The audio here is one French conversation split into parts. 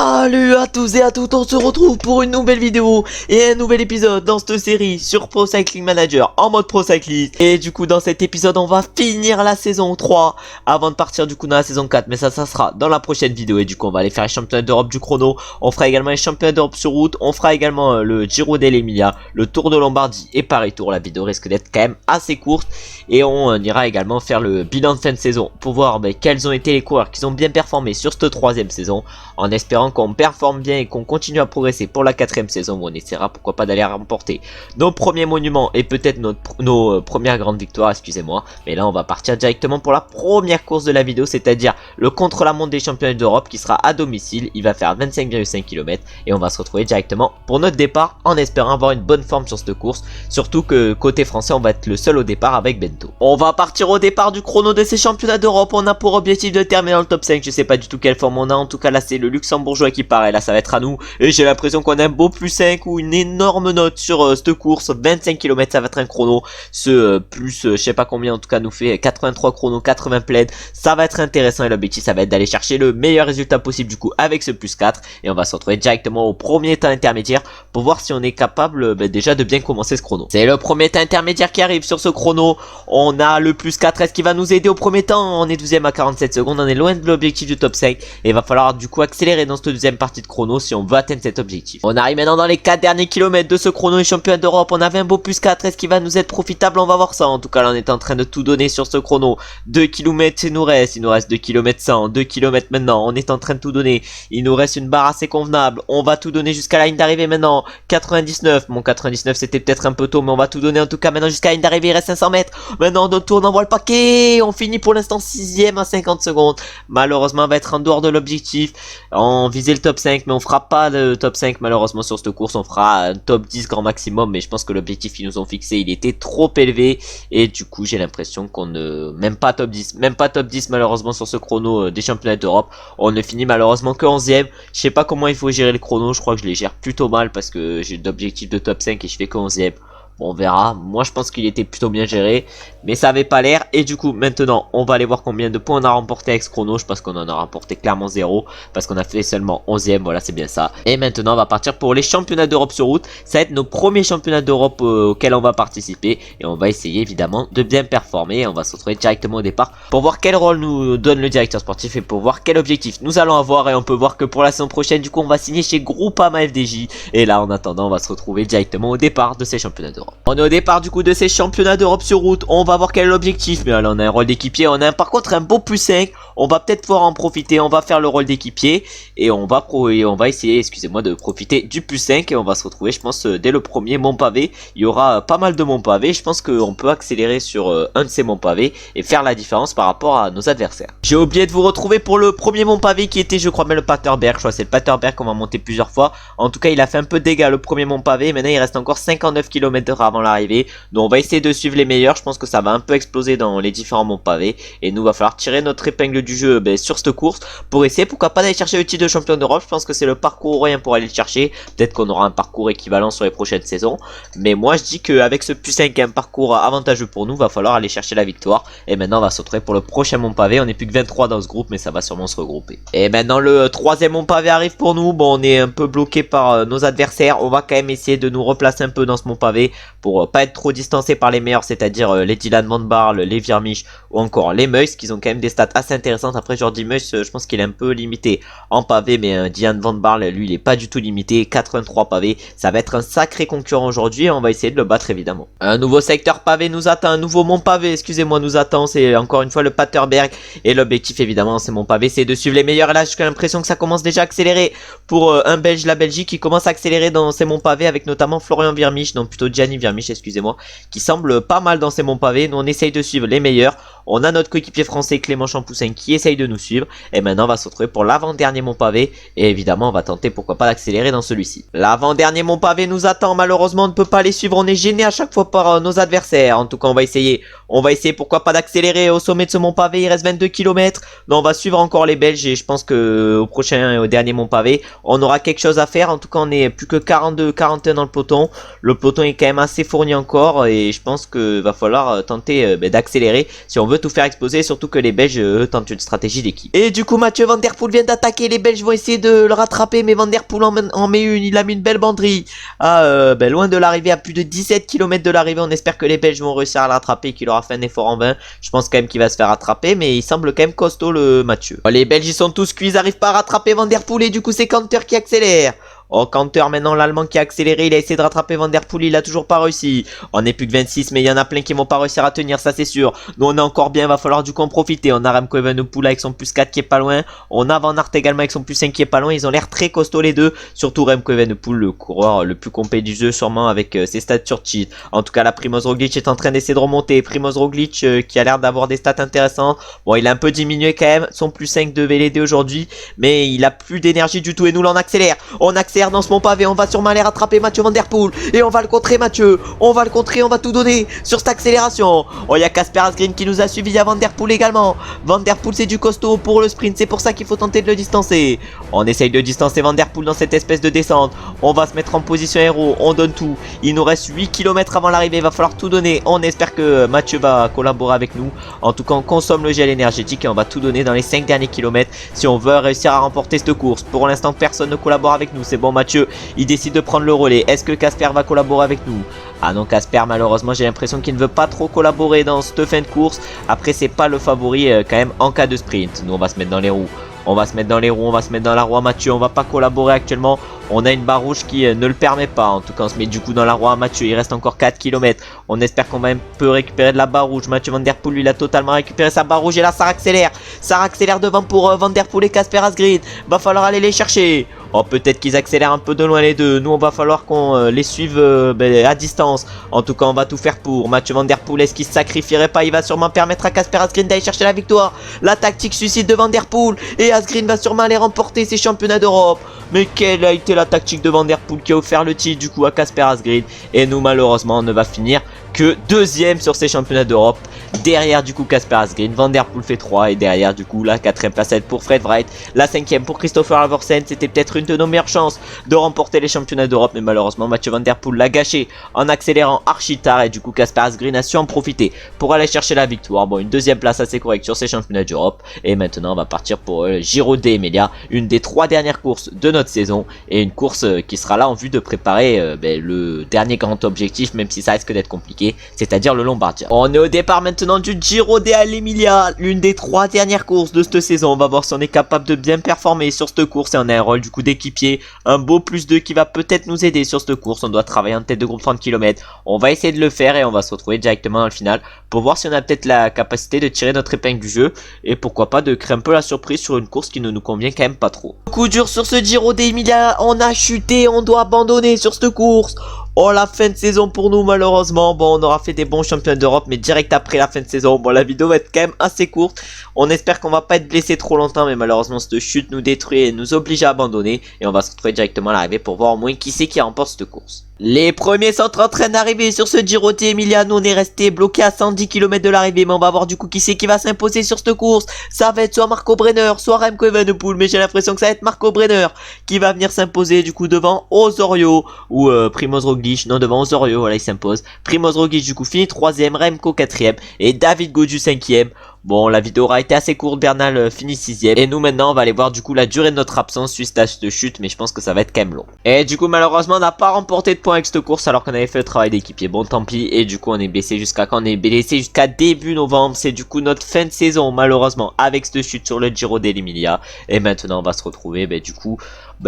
Salut à tous et à toutes, on se retrouve pour une nouvelle vidéo et un nouvel épisode dans cette série sur Pro Cycling Manager en mode Pro Cyclist. Et du coup dans cet épisode on va finir la saison 3 avant de partir du coup dans la saison 4, mais ça sera dans la prochaine vidéo. Et du coup on va aller faire les championnats d'Europe du chrono, on fera également les championnats d'Europe sur route, on fera également le Giro dell'Emilia, le Tour de Lombardie et Paris Tour. La vidéo risque d'être quand même assez courte et on ira également faire le bilan de fin de saison pour voir quels ont été les coureurs qui ont bien performé sur cette troisième saison, en espérant qu'on performe bien et qu'on continue à progresser pour la quatrième saison où on essaiera pourquoi pas d'aller remporter nos premiers monuments et peut-être nos premières grandes victoires, excusez-moi. Mais là on va partir directement pour la première course de la vidéo, c'est-à-dire le contre-la-montre des championnats d'Europe qui sera à domicile. Il va faire 25,5 km et on va se retrouver directement pour notre départ en espérant avoir une bonne forme sur cette course, surtout que côté français on va être le seul au départ avec Bento. On va partir au départ du chrono de ces championnats d'Europe. On a pour objectif de terminer dans le top 5, je sais pas du tout quelle forme on a, en tout cas là c'est le luxembourgeois qui part et là ça va être à nous, et j'ai l'impression qu'on a un beau plus 5 ou une énorme note sur cette course. 25 km ça va être un chrono, plus je sais pas combien en tout cas nous fait 83 chrono, 80 plaid, ça va être intéressant et l'objectif ça va être d'aller chercher le meilleur résultat possible du coup avec ce plus 4 et on va se retrouver directement au premier temps intermédiaire pour voir si on est capable déjà de bien commencer ce chrono. C'est le premier temps intermédiaire qui arrive sur ce chrono, on a le plus 4, est-ce qui va nous aider au premier temps? On est 12ème à 47 secondes, on est loin de l'objectif du top 5 et il va falloir du coup accélérer dans cette deuxième partie de chrono si on veut atteindre cet objectif. On arrive maintenant dans les 4 derniers kilomètres de ce chrono et championnat d'Europe. On avait un beau plus 4, est-ce qu'il va nous être profitable? On va voir ça. En tout cas là on est en train de tout donner sur ce chrono. 2 km il nous reste 2 km 100, 2 km maintenant, on est en train de tout donner, il nous reste une barre assez convenable, on va tout donner jusqu'à la ligne d'arrivée maintenant. 99, mon 99 c'était peut-être un peu tôt mais on va tout donner en tout cas maintenant jusqu'à la ligne d'arrivée, il reste 500 mètres, maintenant on tourne, on voit le paquet, on finit pour l'instant 6ème à 50 secondes, malheureusement on va être en dehors de l'objectif, on visait le top 5 mais on fera pas le top 5 malheureusement sur cette course, on fera un top 10 grand maximum, mais je pense que l'objectif qu'ils nous ont fixé il était trop élevé et du coup j'ai l'impression qu'on ne, même pas top 10 malheureusement sur ce chrono des championnats d'Europe, on ne finit malheureusement que 11ème. Je sais pas comment il faut gérer le chrono, je crois que je les gère plutôt mal parce que j'ai d'objectifs de top 5 et je fais que 11ème. Bon, on verra, moi je pense qu'il était plutôt bien géré, mais ça avait pas l'air. Et du coup maintenant on va aller voir combien de points on a remporté avec ce chrono. Je pense qu'on en a remporté clairement 0 parce qu'on a fait seulement 11ème, voilà c'est bien ça. Et maintenant on va partir pour les championnats d'Europe sur route. Ça va être nos premiers championnats d'Europe auxquels on va participer et on va essayer évidemment de bien performer. On va se retrouver directement au départ pour voir quel rôle nous donne le directeur sportif et pour voir quel objectif nous allons avoir. Et on peut voir que pour la saison prochaine du coup on va signer chez Groupama FDJ et là en attendant on va se retrouver directement au départ de ces championnats d'Europe. On est au départ du coup de ces championnats d'Europe sur route, on va voir quel est l'objectif, mais là on a un rôle d'équipier, on a par contre un beau plus 5, on va peut-être pouvoir en profiter, on va faire le rôle d'équipier et on va essayer, excusez-moi, de profiter du plus 5 et on va se retrouver je pense dès le premier mont pavé, il y aura pas mal de monts pavés, je pense qu'on peut accélérer sur un de ces monts pavés et faire la différence par rapport à nos adversaires. J'ai oublié de vous retrouver pour le premier mont pavé qui était je crois même le Paterberg, je crois que c'est le Paterberg qu'on va monter plusieurs fois, en tout cas il a fait un peu de dégâts le premier mont pavé, maintenant il reste encore 59 km/h avant l'arrivée. Donc on va essayer de suivre les meilleurs, je pense que ça va un peu exploser dans les différents monts pavés et nous va falloir tirer notre épingle du jeu sur cette course pour essayer pourquoi pas d'aller chercher le titre de champion d'Europe. Je pense que c'est le parcours rien pour aller le chercher, peut-être qu'on aura un parcours équivalent sur les prochaines saisons, mais moi je dis qu'avec ce plus 5 un parcours avantageux pour nous, va falloir aller chercher la victoire. Et maintenant on va se retrouver pour le prochain mont pavé, on est plus que 23 dans ce groupe mais ça va sûrement se regrouper. Et maintenant le troisième mont pavé arrive pour nous, bon on est un peu bloqué par nos adversaires, on va quand même essayer de nous replacer un peu dans ce mont pavé pour pas être trop distancé par les meilleurs, c'est-à-dire les Dylan Van Baarle, les Virmich ou encore les Meus qui ont quand même des stats assez intéressantes. Après Jordi Meus je pense qu'il est un peu limité en pavé, mais Dylan Van Baarle lui il est pas du tout limité, 83 pavés, ça va être un sacré concurrent aujourd'hui et on va essayer de le battre évidemment. Un nouveau secteur pavé nous attend, un nouveau mont pavé excusez-moi nous attend, c'est encore une fois le Paterberg et l'objectif évidemment c'est mon pavé, c'est de suivre les meilleurs et là j'ai l'impression que ça commence déjà à accélérer pour un Belge, la Belgique qui commence à accélérer dans ces monts pavés avec notamment Florian Virmich, non plutôt Gianni Virmich excusez-moi, qui semble pas mal dans ces monts pavés. Nous on essaye de suivre les meilleurs, on a notre coéquipier français Clément Champoussin qui essaye de nous suivre et maintenant on va se retrouver pour l'avant-dernier mont pavé et évidemment on va tenter pourquoi pas d'accélérer dans celui-ci. L'avant-dernier mont pavé nous attend, malheureusement on ne peut pas les suivre, on est gêné à chaque fois par nos adversaires. En tout cas on va essayer pourquoi pas d'accélérer au sommet de ce mont pavé, il reste 22 km, mais on va suivre encore les Belges et je pense que au prochain et au dernier mont pavé on aura quelque chose à faire. En tout cas on est plus que 42-41 dans le peloton, le peloton est quand même assez fourni encore et je pense que va falloir tenter d'accélérer si on veut pourrait tout faire exploser, surtout que les Belges tentent une stratégie d'équipe. Et du coup Mathieu Van Der Poel vient d'attaquer, les Belges vont essayer de le rattraper, mais Van Der Poel en met une, il a mis une belle banderie loin de l'arrivée, à plus de 17 km de l'arrivée. On espère que les Belges vont réussir à le rattraper, qu'il aura fait un effort en vain. Je pense quand même qu'il va se faire rattraper, mais il semble quand même costaud le Mathieu. Les Belges ils sont tous cuits, ils n'arrivent pas à rattraper Van Der Poel, et du coup c'est Canter qui accélère. Oh, Canter maintenant, l'Allemand qui a accéléré, il a essayé de rattraper Van Der Poel, il a toujours pas réussi. On n'est plus que 26, mais il y en a plein qui vont pas réussir à tenir, ça c'est sûr. Nous on est encore bien, il va falloir du coup en profiter. On a Remco Evenepoel avec son plus 4 qui est pas loin. On a Van Aert également avec son plus 5 qui est pas loin. Ils ont l'air très costauds les deux, surtout Remco Evenepoel, le coureur le plus complet du jeu sûrement avec ses stats sur cheat. En tout cas là, Primoz Roglic est en train d'essayer de remonter. Primoz Roglic qui a l'air d'avoir des stats intéressantes. Bon, il a un peu diminué quand même, son plus 5 devait l'aider aujourd'hui, mais il a plus d'énergie du tout. Et nous là on accélère dans ce mont pavé, on va sûrement aller rattraper Mathieu Van Der Poel, et on va le contrer Mathieu, on va le contrer, on va tout donner sur cette accélération. Oh, il y a Kasper Asgreen qui nous a suivi, il y a Van Der Poel également. Van Der Poel c'est du costaud pour le sprint, c'est pour ça qu'il faut tenter de le distancer. On essaye de distancer Van Der Poel dans cette espèce de descente. On va se mettre en position héros, on donne tout. Il nous reste 8 km avant l'arrivée, il va falloir tout donner. On espère que Mathieu va collaborer avec nous. En tout cas on consomme le gel énergétique et on va tout donner dans les 5 derniers kilomètres si on veut réussir à remporter cette course. Pour l'instant personne ne collabore avec nous, c'est bon, Mathieu il décide de prendre le relais. Est-ce que Kasper va collaborer avec nous? Ah non, Kasper malheureusement j'ai l'impression qu'il ne veut pas trop collaborer dans cette fin de course. Après c'est pas le favori quand même en cas de sprint. Nous on va se mettre dans les roues. On va se mettre dans les roues, on va se mettre dans la roue à Mathieu, on va pas collaborer actuellement. On a une barre rouge qui ne le permet pas. En tout cas on se met du coup dans la roue à Mathieu. Il reste encore 4 km. On espère qu'on va un peu récupérer de la barre rouge. Mathieu Van Der Poel lui il a totalement récupéré sa barre rouge. Et là ça accélère. Ça accélère devant pour Van Der Poel et Kasper Asgreen. Va falloir aller les chercher. Oh, peut-être qu'ils accélèrent un peu de loin les deux. Nous on va falloir qu'on les suive à distance. En tout cas on va tout faire pour. Mathieu Van Der Poel, est-ce qu'il se sacrifierait pas? Il va sûrement permettre à Kasper Asgreen d'aller chercher la victoire. La tactique suicide de Van Der Poel. Et Asgreen va sûrement aller remporter ses championnats d'Europe. Mais quelle a été la tactique de Van Der Poel qui a offert le titre du coup à Kasper Asgreen. Et nous malheureusement on ne va finir que deuxième sur ces championnats d'Europe. Derrière du coup Kasper Asgreen, Van Der Poel fait 3 et derrière du coup la 4ème place pour Fred Wright, la 5ème pour Christopher Halvorsen. C'était peut-être une de nos meilleures chances de remporter les championnats d'Europe, mais malheureusement Mathieu Van Der Poel l'a gâché en accélérant archi tard et du coup Kasper Asgreen a su en profiter pour aller chercher la victoire. Bon, une 2ème place assez correcte sur ces championnats d'Europe et maintenant on va partir pour Giro d'Emilia, une des 3 dernières courses de notre saison et une course qui sera là en vue de préparer le dernier grand objectif, même si ça risque d'être compliqué, c'est-à-dire le Lombardia. On est au départ maintenant du Giro d'Emilia, l'une des 3 dernières courses de cette saison. On va voir si on est capable de bien performer sur cette course et on a un rôle du coup d'équipier, un beau +2 qui va peut-être nous aider sur cette course. On doit travailler en tête de groupe 30 km. On va essayer de le faire et on va se retrouver directement dans le final pour voir si on a peut-être la capacité de tirer notre épingle du jeu et pourquoi pas de créer un peu la surprise sur une course qui ne nous convient quand même pas trop. Coup dur sur ce Giro d'Emilia, on a chuté, on doit abandonner sur cette course. Oh, la fin de saison pour nous malheureusement. Bon, on aura fait des bons champions d'Europe, mais direct après la fin de saison. Bon, la vidéo va être quand même assez courte. On espère qu'on va pas être blessé trop longtemps, mais malheureusement cette chute nous détruit et nous oblige à abandonner. Et on va se retrouver directement à l'arrivée pour voir au moins qui c'est qui remporte cette course. Les premiers sont en train d'arriver sur ce Giro d'Emilia. Nous on est resté bloqué à 110 km de l'arrivée, mais on va voir du coup qui c'est qui va s'imposer sur cette course. Ça va être soit Marco Brenner, soit Remco Evenepoel, mais j'ai l'impression que ça va être Marco Brenner qui va venir s'imposer du coup devant Osorio ou Primoz Roglic. Non, devant Osorio, voilà, il s'impose. Primoz Roglic du coup finit 3ème, Remco 4ème et David Gaudu 5ème. Bon, la vidéo aura été assez courte, Bernal finit 6ème. Et nous maintenant on va aller voir du coup la durée de notre absence suite à cette chute, mais je pense que ça va être quand même long. Et du coup malheureusement on n'a pas remporté de points avec cette course alors qu'on avait fait le travail d'équipier. Bon, tant pis. Et du coup on est blessé jusqu'à quand? On est blessé jusqu'à début novembre. C'est du coup notre fin de saison malheureusement avec cette chute sur le Giro d'Emilia. Et maintenant on va se retrouver du coup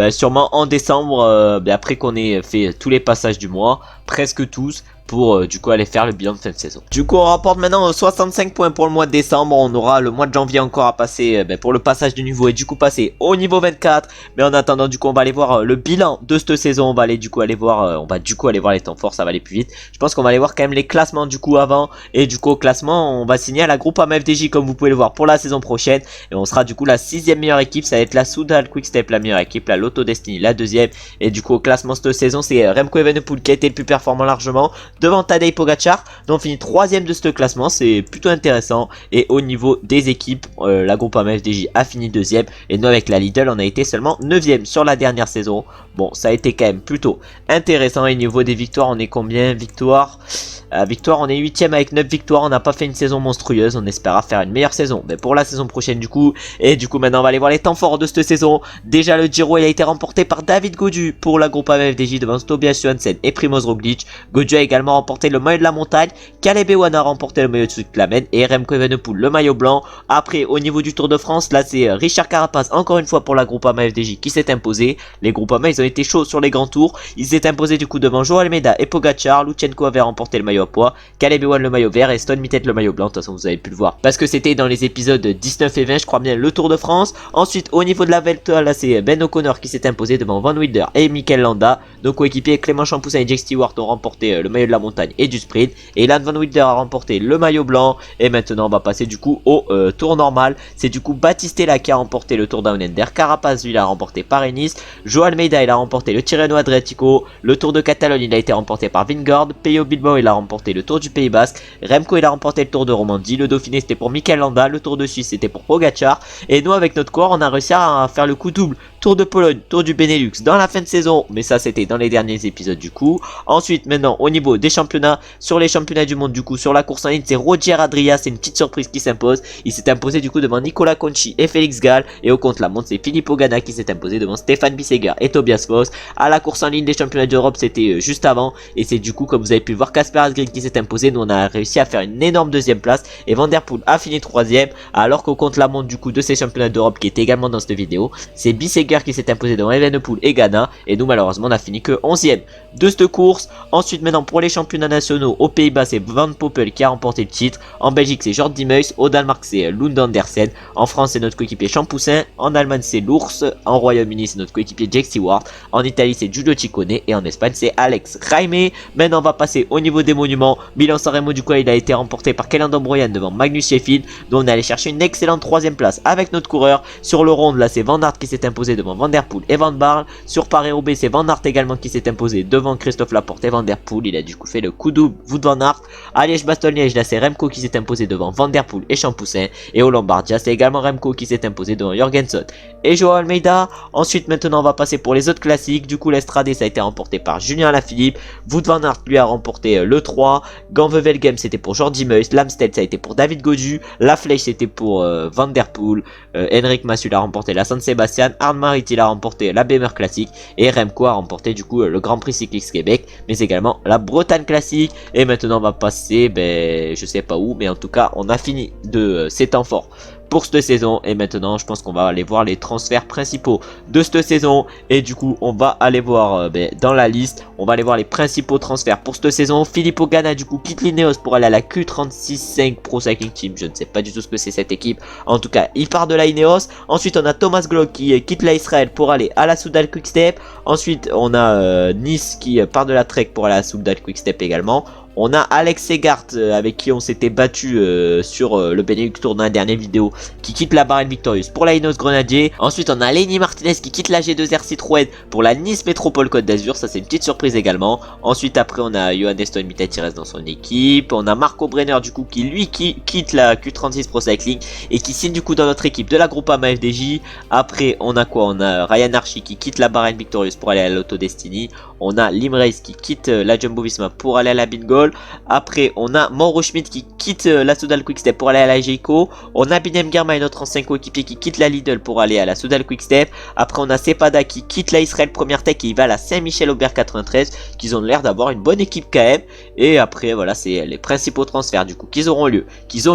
sûrement en décembre après qu'on ait fait tous les passages du mois, presque tous, pour du coup aller faire le bilan de fin de saison. Du coup on rapporte maintenant 65 points pour le mois de décembre. On aura le mois de janvier encore à passer pour le passage du niveau et du coup passer au niveau 24. Mais en attendant du coup on va aller voir le bilan de cette saison. On va aller aller voir les temps forts, ça va aller plus vite. Je pense qu'on va aller voir quand même les classements du coup avant. Et du coup au classement on va signer à la Groupama FDJ comme vous pouvez le voir pour la saison prochaine. Et on sera du coup la 6ème meilleure équipe. Ça va être la Soudal Quick Step la meilleure équipe, la l'Auto Destiny la deuxième. Et du coup au classement cette saison c'est Remco Evenepoel qui a été le plus performant largement devant Tadej Pogacar. Donc on finit troisième de ce classement, c'est plutôt intéressant. Et au niveau des équipes, la Groupama FDJ a fini deuxième. Et nous avec la Lidl on a été seulement 9ème sur la dernière saison. Bon ça a été quand même plutôt intéressant. Et au niveau des victoires on est combien? Victoire, on est 8ème avec 9 victoires. On n'a pas fait une saison monstrueuse, on espéra faire une meilleure saison pour la saison prochaine du coup. Et du coup maintenant on va aller voir les temps forts de cette saison. Déjà le Giro il a été remporté par David Gaudu pour la Groupama FDJ devant Tobias Johansen et Primoz Roglic. Gaudu a également remporté le maillot de la montagne, Caleb Ewan a remporté le maillot de cyclamen et Remco Evenepoel le maillot blanc. Après au niveau du Tour de France, là c'est Richard Carapaz encore une fois pour la Groupama FDJ qui s'est imposé. Les Groupama ils ont été chauds sur les grands tours, ils s'est imposé du coup devant Joao Almeida et Pogacar. Lutsenko avait remporté le maillot à poids, Caleb Ewan le maillot vert et Stone Mittet le maillot blanc. De toute façon vous avez pu le voir parce que c'était dans les épisodes 19 et 20 je crois bien le Tour de France. Ensuite au niveau de la Vuelta là c'est Ben O'Connor qui s'est imposé devant Van Wilder et Mikel Landa. Nos coéquipiers Clément Champoussin et Jake Stewart ont remporté le maillot de la montagne et du sprint. Et Ilan Van Wilder a remporté le maillot blanc. Et maintenant on va passer du coup au tour normal. C'est du coup Battistella qui a remporté le Tour Down Under. Carapaz lui il a remporté Paris-Nice. Joao Almeida il a remporté le Tirreno Adriatico. Le Tour de Catalogne il a été remporté par Vingegaard. Peyo Bilbao il a remporté le Tour du Pays Basque. Remco il a remporté le Tour de Romandie. Le Dauphiné c'était pour Mikel Landa. Le Tour de Suisse c'était pour Pogacar. Et nous avec notre corps on a réussi à faire le coup double. Tour de Pologne, Tour du Benelux dans la fin de saison, mais ça c'était dans les derniers épisodes du coup. Ensuite maintenant au niveau des championnats, sur les championnats du monde du coup, sur la course en ligne c'est Roger Adria, c'est une petite surprise qui s'impose. Il s'est imposé du coup devant Nicolas Conchi et Félix Gall. Et au contre-la-montre c'est Filippo Ganna qui s'est imposé devant Stéphane Bisseguer et Tobias Foss. À la course en ligne des championnats d'Europe c'était juste avant. Et c'est du coup comme vous avez pu le voir Kasper Asgreen qui s'est imposé. Nous on a réussi à faire une énorme deuxième place. Et Van Der Poel a fini troisième. Alors qu'au contre-la-montre du coup de ces championnats d'Europe qui était également dans cette vidéo, c'est Bisseguer qui s'est imposé devant Evenepoel et Ganna. Et nous malheureusement on a fini que 11ème de cette course. Ensuite maintenant pour les championnats nationaux, aux Pays-Bas c'est Van Poppel qui a remporté le titre. En Belgique c'est Jordi Meus. Au Danemark c'est Lund Andersen. En France c'est notre coéquipier Champoussin. En Allemagne c'est l'Ours. En Royaume-Uni c'est notre coéquipier Jake Stewart. En Italie c'est Giulio Ciccone. Et en Espagne c'est Alex Raime. Maintenant on va passer au niveau des monuments. Milan-San Remo du coup il a été remporté par Kellan Dombroyan devant Magnus Sheffield. Donc on est allé chercher une excellente troisième place avec notre coureur. Sur le ronde là c'est Van Aert qui s'est imposé devant Van Der Poel et Van Barle. Sur Paris-Roubaix c'est Van Aert également qui s'est imposé devant Christophe Laporte et Van Der Poel. Il a du coup fait le coup double Wout Van Aert. À Liège-Bastogne-Liège là c'est Remco qui s'est imposé devant Van Der Poel et Champoussin. Et au Lombardia c'est également Remco qui s'est imposé devant Jorgensen et Joao Almeida. Ensuite maintenant on va passer pour les autres classiques. Du coup l'Estrade ça a été remporté par Julien Alaphilippe. Wout Van Aert lui a remporté le 3. Ganvevelgem c'était pour Jordi Meus. L'Amstel ça a été pour David Gaudu. La Flèche c'était pour Van Der Poel. Henrik Massul a remporté la San Sebastian. Arne Marit il a remporté la BMR Classique. Et Remco a remporté du coup le Grand Prix Cycliste Québec. Mais également la Bretagne Classique. Et maintenant on va passer je sais pas où, mais en tout cas on a fini de ces temps forts pour cette saison. Et maintenant je pense qu'on va aller voir les transferts principaux de cette saison. Et du coup on va aller voir dans la liste, on va aller voir les principaux transferts pour cette saison. Filippo Ganna du coup quitte l'Ineos pour aller à la Q365 Pro Cycling Team. Je ne sais pas du tout ce que c'est cette équipe, en tout cas il part de la Ineos. Ensuite on a Thomas Glock qui quitte la Israël pour aller à la Soudal Quickstep. Ensuite on a Nice qui part de la Trek pour aller à la Soudal Quickstep également. On a Alex Segart avec qui on s'était battu sur le Benelux Tour dans la dernière vidéo, qui quitte la Bahrain Victorious pour la Ineos Grenadier. Ensuite on a Lenny Martinez qui quitte la G2R Citroën pour la Nice Métropole Côte d'Azur, ça c'est une petite surprise également. Ensuite après on a Johannes Stone Mittet qui reste dans son équipe. On a Marco Brenner du coup qui lui quitte la Q36 Pro Cycling et qui signe du coup dans notre équipe de la Groupama FDJ. Après on a quoi? On a Ryan Archie qui quitte la Bahrain Victorious pour aller à l'Auto Destiny. On a Lim Race qui quitte la Jumbo Visma pour aller à la Bingo. Après on a Mauro Schmidt qui quitte la Soudal Quickstep pour aller à la Geico. On a Binem Girmay, notre ancien coéquipier, qui quitte la Lidl pour aller à la Soudal Quickstep. Après on a Sepada qui quitte la Israël Première Tech et il va à la Saint-Michel-Aubert 93, qu'ils ont l'air d'avoir une bonne équipe quand même. Et après voilà c'est les principaux transferts du coup qu'ils ont eu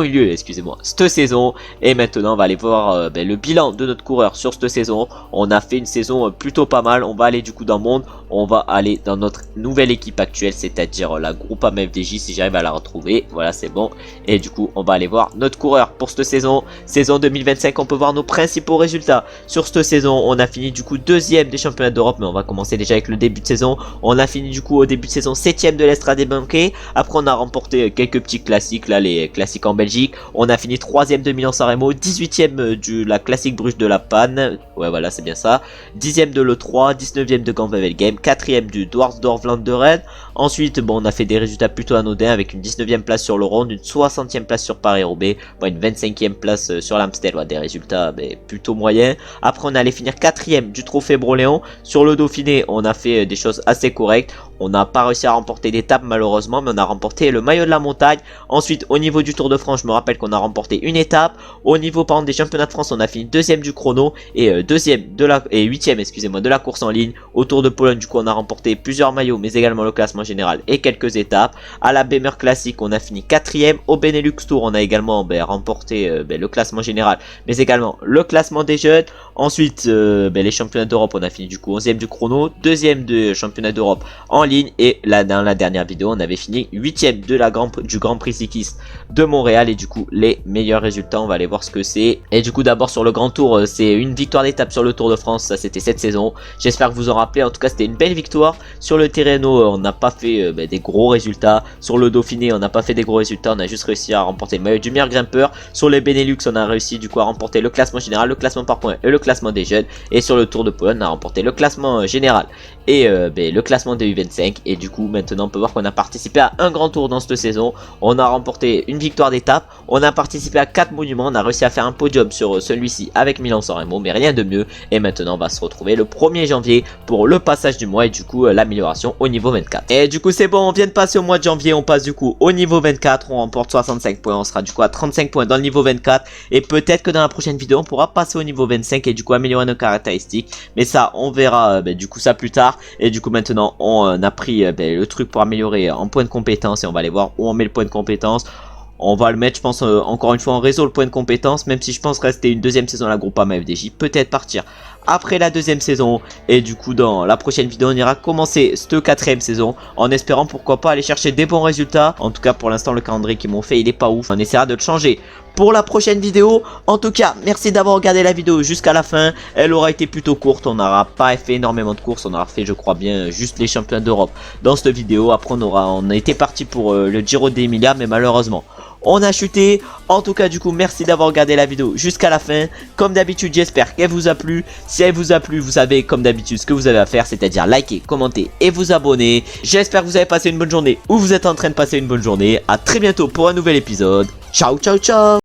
lieu excusez-moi cette saison. Et maintenant on va aller voir le bilan de notre coureur sur cette saison. On a fait une saison plutôt pas mal. On va aller du coup dans le monde, on va aller dans notre nouvelle équipe actuelle, c'est-à-dire la Groupama ma FDJ si j'arrive à la retrouver. Voilà, c'est bon. Et du coup, on va aller voir notre coureur pour cette saison. Saison 2025, on peut voir nos principaux résultats. Sur cette saison, on a fini du coup 2ème des championnats d'Europe, mais on va commencer déjà avec le début de saison. On a fini du coup au début de saison 7ème de l'Estrade Banquet. Après, on a remporté quelques petits classiques, là, les classiques en Belgique. On a fini 3ème de Milan-San Remo, 18ème de la classique Bruges de la Panne. Ouais, voilà, c'est bien ça. 10ème de l'E3, 19ème de Gand-Wevel Game, 4ème du Dwarsdorf-Vlaanderen. Ensuite, bon, on a fait des résultats plutôt anodins avec une 19ème place sur le Ronde, une 60ème place sur Paris-Roubaix, bon, une 25ème place sur l'Amstel, ouais, des résultats plutôt moyens. Après, on allait finir 4ème du Trophée Broléon. Sur le Dauphiné, on a fait des choses assez correctes. On n'a pas réussi à remporter d'étape malheureusement, mais on a remporté le maillot de la montagne. Ensuite, au niveau du Tour de France, je me rappelle qu'on a remporté une étape. Au niveau par exemple des championnats de France, on a fini 2ème du chrono et 8ème, excusez-moi, de la course en ligne. Au Tour de Pologne, du coup, on a remporté plusieurs maillots, mais également le classement général et quelques étapes. À la Bemer Classic, on a fini 4ème. Au Benelux Tour, on a également remporté le classement général, mais également le classement des jeunes. Ensuite, les championnats d'Europe, on a fini du coup 11ème du chrono, 2ème de championnat d'Europe en ligne, et là dans la dernière vidéo on avait fini 8ème de du Grand Prix cycliste de Montréal. Et du coup les meilleurs résultats, on va aller voir ce que c'est. Et du coup d'abord sur le Grand Tour, c'est une victoire d'étape sur le Tour de France, ça c'était cette saison, j'espère que vous en rappelez. En tout cas c'était une belle victoire. Sur le Tirreno on n'a pas fait des gros résultats. Sur le Dauphiné on n'a pas fait des gros résultats, on a juste réussi à remporter le maillot du meilleur grimpeur. Sur les Benelux on a réussi du coup à remporter le classement général, le classement par points et le classement des jeunes. Et sur le Tour de Pologne on a remporté le classement général et le classement des U25. Et du coup maintenant on peut voir qu'on a participé à un grand tour dans cette saison. On a remporté une victoire d'étape, on a participé à 4 monuments, on a réussi à faire un podium sur celui-ci avec Milan-San Remo, mais rien de mieux. Et maintenant on va se retrouver le 1er janvier pour le passage du mois et du coup l'amélioration au niveau 24. Et du coup c'est bon, on vient de passer au mois de janvier, on passe du coup au niveau 24, on remporte 65 points, on sera du coup à 35 points dans le niveau 24. Et peut-être que dans la prochaine vidéo on pourra passer au niveau 25 et du coup améliorer nos caractéristiques, mais ça on verra du coup ça plus tard. Et du coup maintenant on a pris le truc pour améliorer en point de compétence, et on va aller voir où on met le point de compétence. On va le mettre je pense encore une fois en réseau, le point de compétence, même si je pense rester une deuxième saison à la Groupama FDJ, peut-être partir après la deuxième saison. Et du coup dans la prochaine vidéo on ira commencer cette 4ème saison en espérant pourquoi pas aller chercher des bons résultats. En tout cas pour l'instant le calendrier qu'ils m'ont fait il est pas ouf, on essaiera de le changer pour la prochaine vidéo. En tout cas merci d'avoir regardé la vidéo jusqu'à la fin, elle aura été plutôt courte, on n'aura pas fait énormément de courses, on aura fait je crois bien juste les championnats d'Europe dans cette vidéo. Après on a été parti pour le Giro d'Emilia, mais malheureusement on a chuté. En tout cas du coup merci d'avoir regardé la vidéo jusqu'à la fin. Comme d'habitude j'espère qu'elle vous a plu. Si elle vous a plu, vous savez comme d'habitude ce que vous avez à faire, c'est-à-dire liker, commenter et vous abonner. J'espère que vous avez passé une bonne journée ou vous êtes en train de passer une bonne journée. A très bientôt pour un nouvel épisode. Ciao ciao ciao.